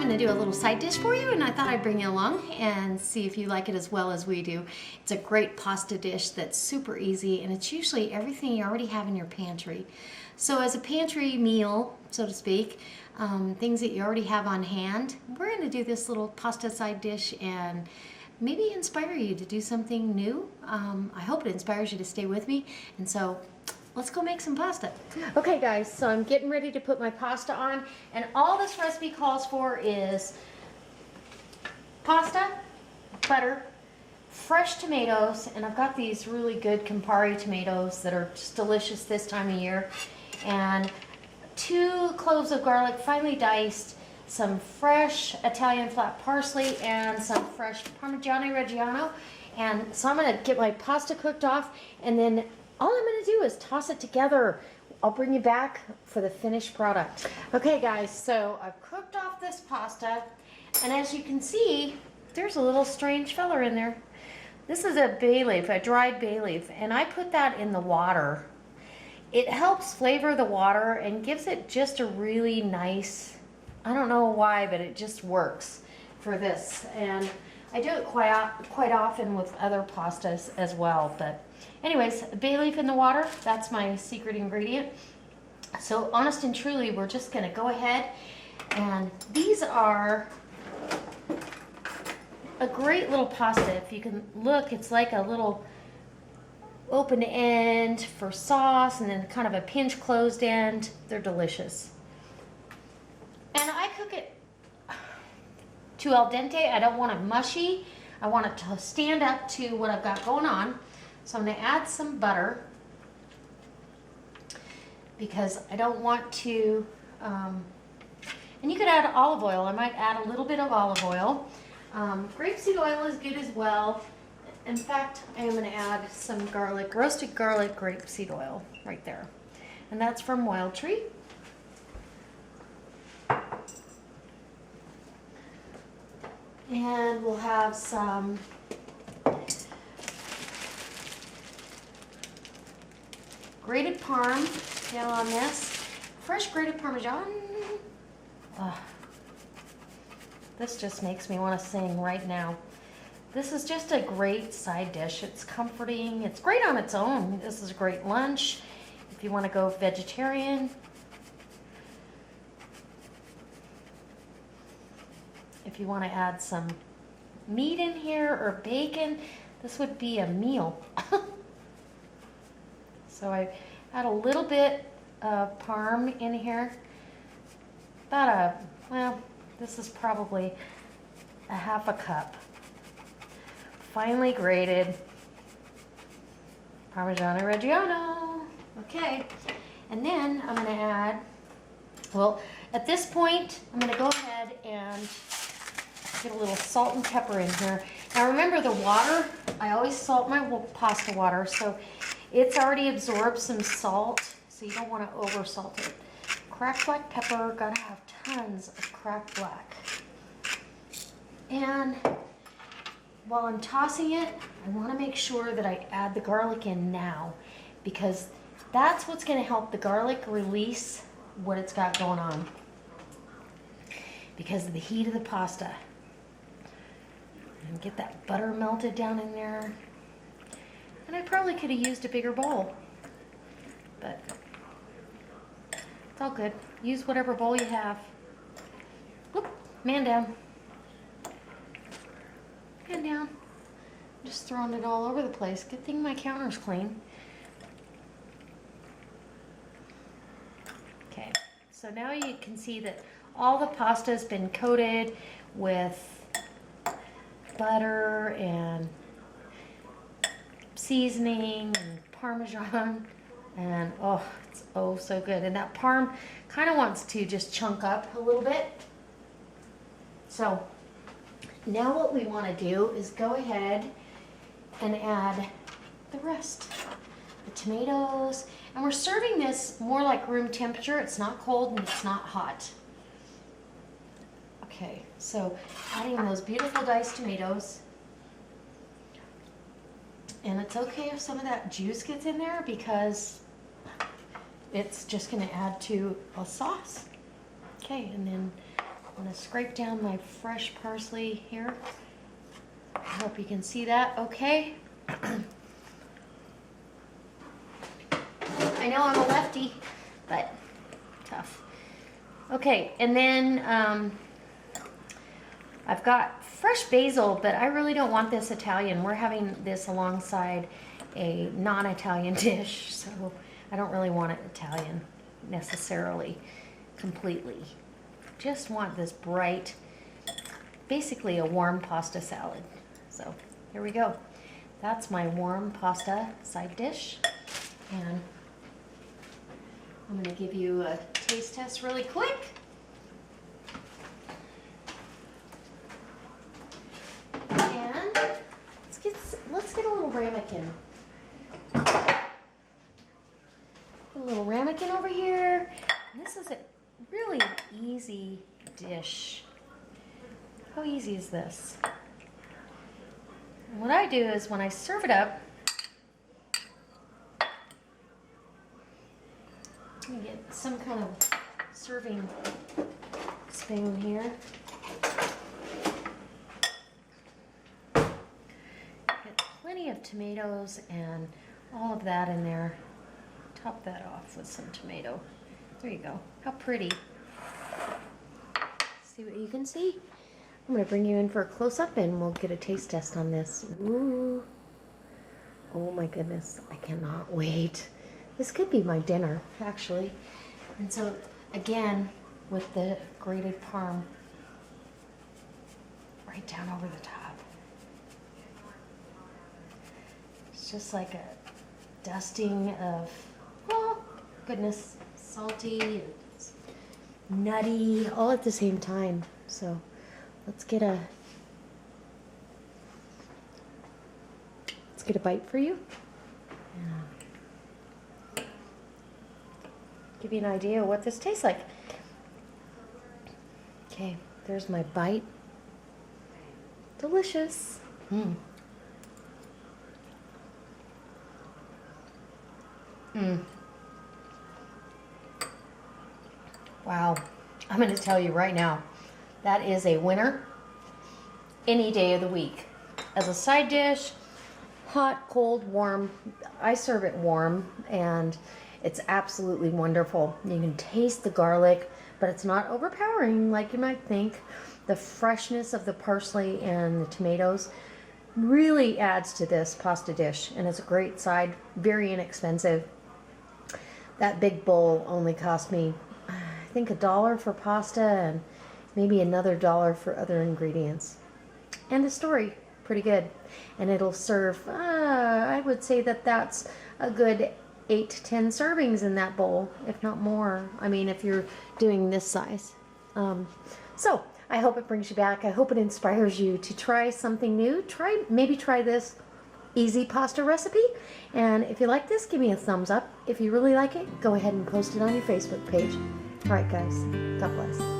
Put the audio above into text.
I'm going to do a little side dish for you, and I thought I'd bring you along and see if you like it as well as we do. It's a great pasta dish that's super easy, and it's usually everything you already have in your pantry. So as a pantry meal, so to speak, things that you already have on hand, we're going to do this little pasta side dish and maybe inspire you to do something new. I hope it inspires you to stay with me, and so let's go make some pasta. Okay guys, so I'm getting ready to put my pasta on, and all this recipe calls for is pasta, butter, fresh tomatoes, and I've got these really good Campari tomatoes that are just delicious this time of year, and 2 cloves of garlic finely diced, some fresh Italian flat parsley, and some fresh Parmigiano Reggiano. And so I'm going to get my pasta cooked off, and then all I'm going to do is toss it together. I'll bring you back for the finished product. Okay guys, so I've cooked off this pasta, and as you can see, there's a little strange fella in there. This is a bay leaf, a dried bay leaf, and I put that in the water. It helps flavor the water and gives it just a really nice, I don't know why, but it just works for this. And I do it quite often with other pastas as well. But anyways, bay leaf in the water, that's my secret ingredient. So honest and truly, we're just gonna go ahead, and these are a great little pasta. If you can look, it's like a little open end for sauce and then kind of a pinch closed end. They're delicious. And I cook it to al dente. I don't want it mushy. I want it to stand up to what I've got going on. So I'm going to add some butter because I don't want to, and you could add olive oil. I might add a little bit of olive oil. Grapeseed oil is good as well. In fact, I am going to add some garlic, roasted garlic grapeseed oil right there. And that's from Wild Tree. And we'll have some grated parm down on this. Fresh grated Parmesan. This just makes me want to sing right now. This is just a great side dish. It's comforting. It's great on its own. This is a great lunch if you want to go vegetarian. If you want to add some meat in here or bacon, this would be a meal. So I add a little bit of parm in here. Well, this is probably a half a cup. Finely grated Parmigiano Reggiano. Okay, and then I'm going to add, well, at this point, I'm going to go ahead and get a little salt and pepper in here. Now remember the water, I always salt my pasta water, so it's already absorbed some salt, so you don't want to over salt it. Cracked black pepper, gotta have tons of cracked black. And while I'm tossing it, I want to make sure that I add the garlic in now, because that's what's going to help the garlic release what it's got going on because of the heat of the pasta. And get that butter melted down in there. And I probably could have used a bigger bowl, but it's all good. Use whatever bowl you have. Whoop, man down. And down. Just throwing it all over the place. Good thing my counter's clean. Okay, so now you can see that all the pasta has been coated with butter and seasoning and Parmesan, and oh, it's oh so good. And that parm kind of wants to just chunk up a little bit. So now what we want to do is go ahead and add the rest. The tomatoes. And we're serving this more like room temperature. It's not cold and it's not hot. Okay, so adding those beautiful diced tomatoes. And it's okay if some of that juice gets in there because it's just going to add to a sauce. Okay, and then I'm going to scrape down my fresh parsley here. I hope you can see that okay. I know I'm a lefty, but tough. Okay, and then I've got fresh basil, but I really don't want this Italian. We're having this alongside a non-Italian dish, so I don't really want it Italian necessarily, completely. Just want this bright, basically a warm pasta salad. So here we go. That's my warm pasta side dish, and I'm going to give you a taste test really quick. And let's get a little ramekin. Put a little ramekin over here. And this is a really easy dish. How easy is this? And what I do is when I serve it up, let me get some kind of serving spoon here. Get plenty of tomatoes and all of that in there. Top that off with some tomato. There you go. How pretty. See what you can see? I'm going to bring you in for a close-up and we'll get a taste test on this. Ooh. Oh my goodness. I cannot wait. This could be my dinner, actually. And so, again, with the grated parm right down over the top. It's just like a dusting of, oh, goodness, salty and nutty, all at the same time. So, let's get a bite for you. Yeah. Give you an idea of what this tastes like. Okay, there's my bite. Delicious. Wow, I'm going to tell you right now, that is a winner any day of the week. As a side dish, hot, cold, warm. I serve it warm and it's absolutely wonderful. You can taste the garlic, but it's not overpowering like you might think. The freshness of the parsley and the tomatoes really adds to this pasta dish, and it's a great side, very inexpensive. That big bowl only cost me, I think, $1 for pasta and maybe another $1 for other ingredients. And the story, pretty good. And it'll serve, I would say that's a good 8 to 10 servings in that bowl, if not more. I mean, if you're doing this size. So I hope it brings you back. I hope it inspires you to try something new. Maybe try this easy pasta recipe. And if you like this, give me a thumbs up. If you really like it, go ahead and post it on your Facebook page. All right, guys. God bless.